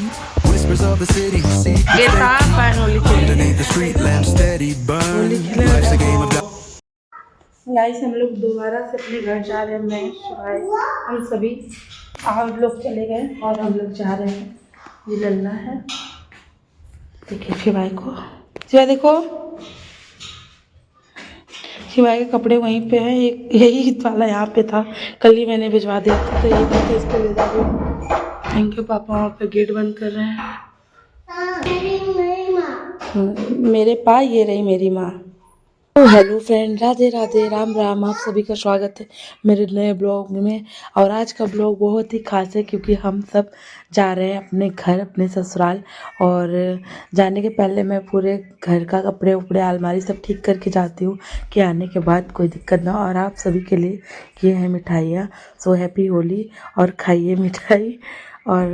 Whispers of the city, ये secrets था finally underneath the street lamp, steady burn. Life's a game of guys हम लोग दोबारा से अपने घर जा रहे हैं। मैं शिवाय हम सभी आप लोग चले गए और हम लोग जा रहे हैं। ये लल्ला है, देखिए शिवाय को। शिवाय देखो, शिवाय के कपड़े वहीं पे हैं। एक यही ईद वाला यहाँ पे था, कल ही मैंने भिजवा दिया था, तो ये तो इसको ले जा रही हूँ। Thank you. पापा वहाँ पे गेट बंद कर रहे हैं। मेरे पास ये रही मेरी माँ। तो हेलो फ्रेंड, राधे राधे, राम राम। आप सभी का स्वागत है मेरे नए ब्लॉग में। और आज का ब्लॉग बहुत ही खास है क्योंकि हम सब जा रहे हैं अपने घर, अपने ससुराल। और जाने के पहले मैं पूरे घर का कपड़े उपड़े अलमारी सब ठीक करके जाती हूँ कि आने के बाद कोई दिक्कत ना हो। और आप सभी के लिए ये है मिठाइयाँ। सो हैप्पी होली और खाइए मिठाई। और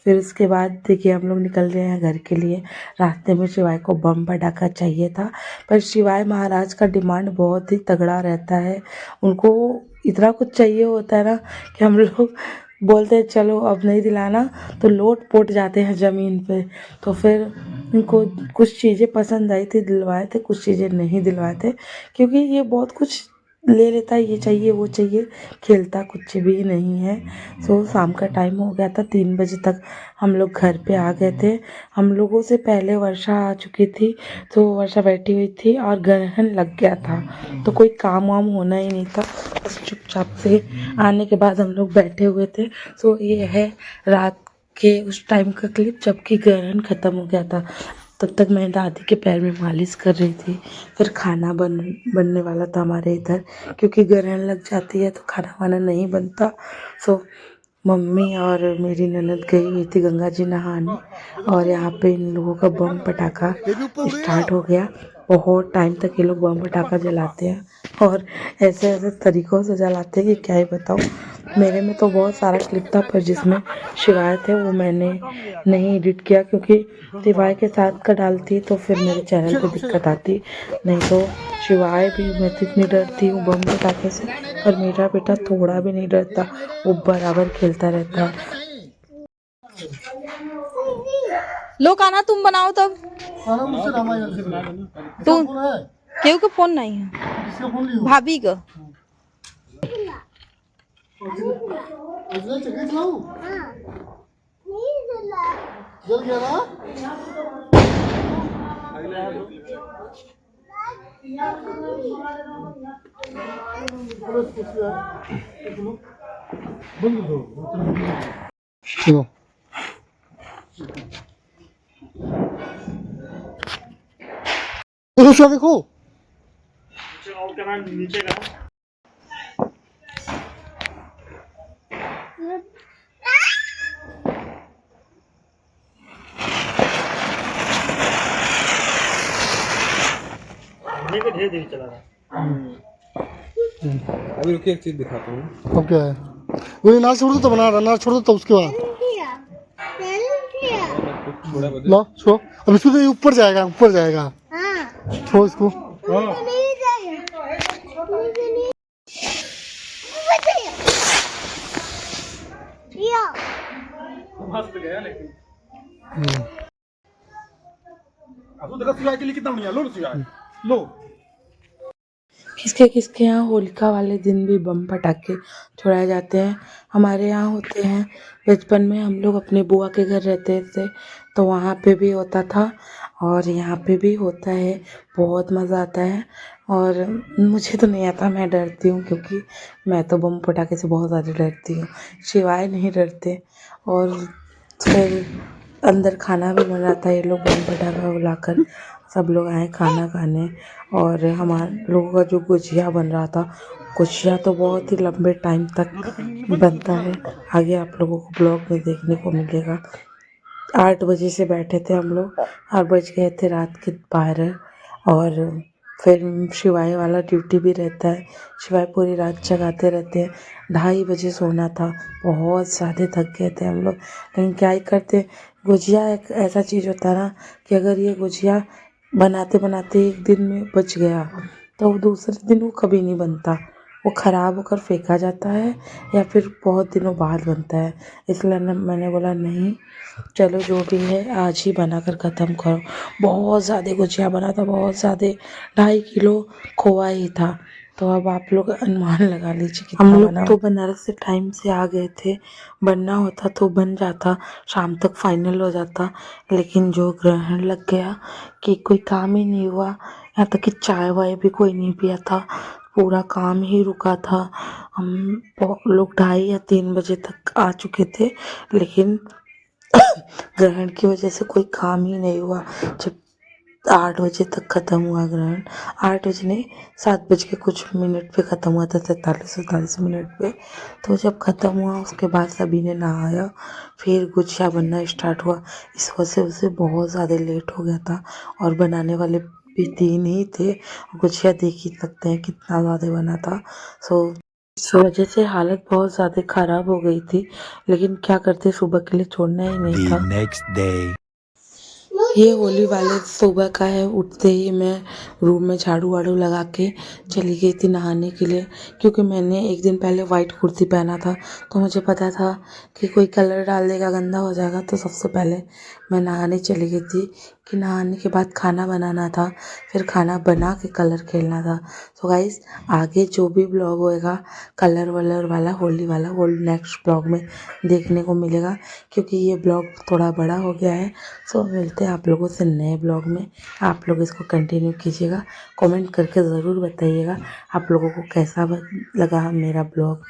फिर उसके बाद देखिए हम लोग निकल रहे हैं घर के लिए। रास्ते में शिवाय को बम पटाखा चाहिए था, पर शिवाय महाराज का डिमांड बहुत ही तगड़ा रहता है। उनको इतना कुछ चाहिए होता है ना कि हम लोग बोलते हैं चलो अब नहीं दिलाना, तो लोट पोट जाते हैं ज़मीन पे। तो फिर उनको कुछ चीज़ें पसंद आई थी, दिलवाए थे, कुछ चीज़ें नहीं दिलवाए थे क्योंकि ये बहुत कुछ ले लेता है, ये चाहिए वो चाहिए, खेलता कुछ भी नहीं है। सो शाम का टाइम हो गया था, 3 बजे तक हम लोग घर पे आ गए थे। हम लोगों से पहले वर्षा आ चुकी थी, तो वर्षा बैठी हुई थी और ग्रहण लग गया था, तो कोई काम वाम होना ही नहीं था। बस चुपचाप से आने के बाद हम लोग बैठे हुए थे। सो ये है रात के उस टाइम का क्लिप जबकि ग्रहण ख़त्म हो गया था। तब तक मैं दादी के पैर में मालिश कर रही थी। फिर खाना बनने वाला था हमारे इधर, क्योंकि ग्रहण लग जाती है तो खाना वाना नहीं बनता। सो मम्मी और मेरी ननद गई हुई थी गंगा जी नहाने, और यहाँ पे इन लोगों का बम पटाखा स्टार्ट हो गया। बहुत टाइम तक ये लोग बम पटाखा जलाते हैं और ऐसे ऐसे तरीक़ों से जलाते हैं कि क्या ही बताऊँ। मेरे में तो बहुत सारा क्लिप था, पर जिसमें शिवाय थे वो मैंने नहीं एडिट किया, क्योंकि शिवाय के साथ का डालती तो फिर मेरे चैनल पे दिक्कत आती। नहीं तो शिवाय भी, मैं तो इतनी डरती हूँ बम पटाखे से, पर मेरा बेटा थोड़ा भी नहीं डरता, वो बराबर खेलता रहता है। लो खाना तुम बनाओ तब। तुम केहू के फोन नहीं है, भाभी का। चलो देखो देखो अभी रुकिए एक चीज दिखाता हूँ। अब क्या है, वो नाच छोड़ दो तो बना रहा, नाच छोड़ दो तो उसके बाद लो छोड़ो। अब इसको तो ऊपर जाएगा, ऊपर जाएगा। छोड़ो इसको। मस्त गया लेकिन अब देखो सिवाय के लिए कितना बढ़िया। लो सिवाय लो। किसके किसके यहाँ होलिका वाले दिन भी बम पटाखे छुड़ाए जाते हैं। हमारे यहाँ होते हैं। बचपन में हम लोग अपने बुआ के घर रहते थे, तो वहाँ पे भी होता था और यहाँ पे भी होता है। बहुत मज़ा आता है। और मुझे तो नहीं आता, मैं डरती हूँ, क्योंकि मैं तो बम पटाखे से बहुत ज़्यादा डरती हूँ। शिवाय नहीं डरते। और फिर अंदर खाना भी बन रहा था, ये लोग बम पटाखा बुलाकर सब लोग आए खाना खाने। और हमारे लोगों का जो गुजिया बन रहा था, गुजिया तो बहुत ही लंबे टाइम तक बनता है। आगे आप लोगों को ब्लॉग में देखने को मिलेगा। 8 बजे से बैठे थे हम लोग और बज गए थे रात के 12। और फिर शिवाय वाला ड्यूटी भी रहता है, शिवाय पूरी रात जगाते रहते हैं। 2:30 बजे सोना था, बहुत ज़्यादा थक गए थे हम लोग, लेकिन क्या ही करते। गुजिया एक ऐसा चीज़ होता है ना कि अगर ये गुजिया बनाते बनाते एक दिन में बच गया तो दूसरे दिन वो कभी नहीं बनता, वो ख़राब होकर फेंका जाता है या फिर बहुत दिनों बाद बनता है। इसलिए मैंने बोला नहीं, चलो जो भी है आज ही बनाकर ख़त्म करो। बहुत ज़्यादा गुजिया बना था, बहुत ज़्यादा, 2.5 किलो खोआ ही था। तो अब आप लोग अनुमान लगा लीजिए कितना बना। हम लोग तो बनारस से टाइम से आ गए थे, बनना होता तो बन जाता, शाम तक फाइनल हो जाता, लेकिन जो ग्रहण लग गया कि कोई काम ही नहीं हुआ। यहाँ तक कि चाय वाय भी कोई नहीं पिया था, पूरा काम ही रुका था। हम लोग 2:30 या 3 बजे तक आ चुके थे, लेकिन ग्रहण की वजह से कोई काम ही नहीं हुआ। जब 8 बजे तक ख़त्म हुआ ग्रहण, 8 बजे नहीं, 7 बज के कुछ मिनट पे ख़त्म हुआ था, 43-47 मिनट पे। तो जब ख़त्म हुआ उसके बाद सभी ने नहाया, फिर गुजिया बनना स्टार्ट हुआ। इस वजह से बहुत ज़्यादा लेट हो गया था और बनाने वाले भी 3 ही थे। गुजिया देख ही सकते हैं कितना ज़्यादा बना था। इस वजह से हालत बहुत ज़्यादा ख़राब हो गई थी, लेकिन क्या करते, सुबह के लिए छोड़ना ही नहीं था। next day. ये होली वाले सुबह का है। उठते ही मैं रूम में झाड़ू वाड़ू लगा के चली गई थी नहाने के लिए, क्योंकि मैंने एक दिन पहले वाइट कुर्ती पहना था, तो मुझे पता था कि कोई कलर डाल देगा, गंदा हो जाएगा। तो सबसे पहले मैं नहाने चली गई थी कि नहाने के बाद खाना बनाना था, फिर खाना बना के कलर खेलना था। तो गाइस, आगे जो भी ब्लॉग होएगा कलर वलर वाला, होली वाला, वो नेक्स्ट ब्लॉग में देखने को मिलेगा, क्योंकि ये ब्लॉग थोड़ा बड़ा हो गया है। सो मिलते हैं आप लोगों से नए ब्लॉग में। आप लोग इसको कंटिन्यू कीजिएगा, कमेंट करके ज़रूर बताइएगा आप लोगों को कैसा लगा मेरा ब्लॉग।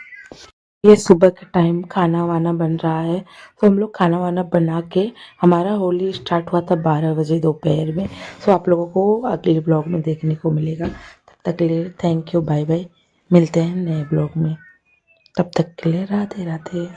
ये सुबह के टाइम खाना वाना बन रहा है, तो हम लोग खाना वाना बना के, हमारा होली स्टार्ट हुआ था 12 बजे दोपहर में। सो आप लोगों को अगले ब्लॉग में देखने को मिलेगा। तब तक के लिए थैंक यू, बाय बाय। मिलते हैं नए ब्लॉग में, तब तक के लिए राधे राधे।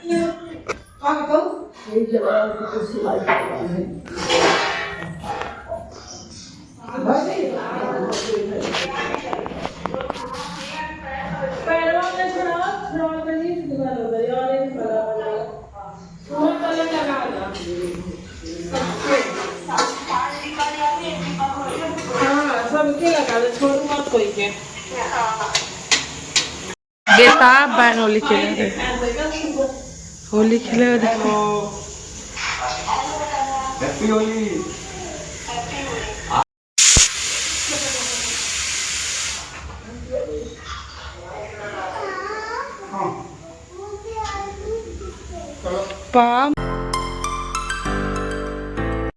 बेटा बहन होली खेले, होली खेले देखो। हैप्पी होली। पाम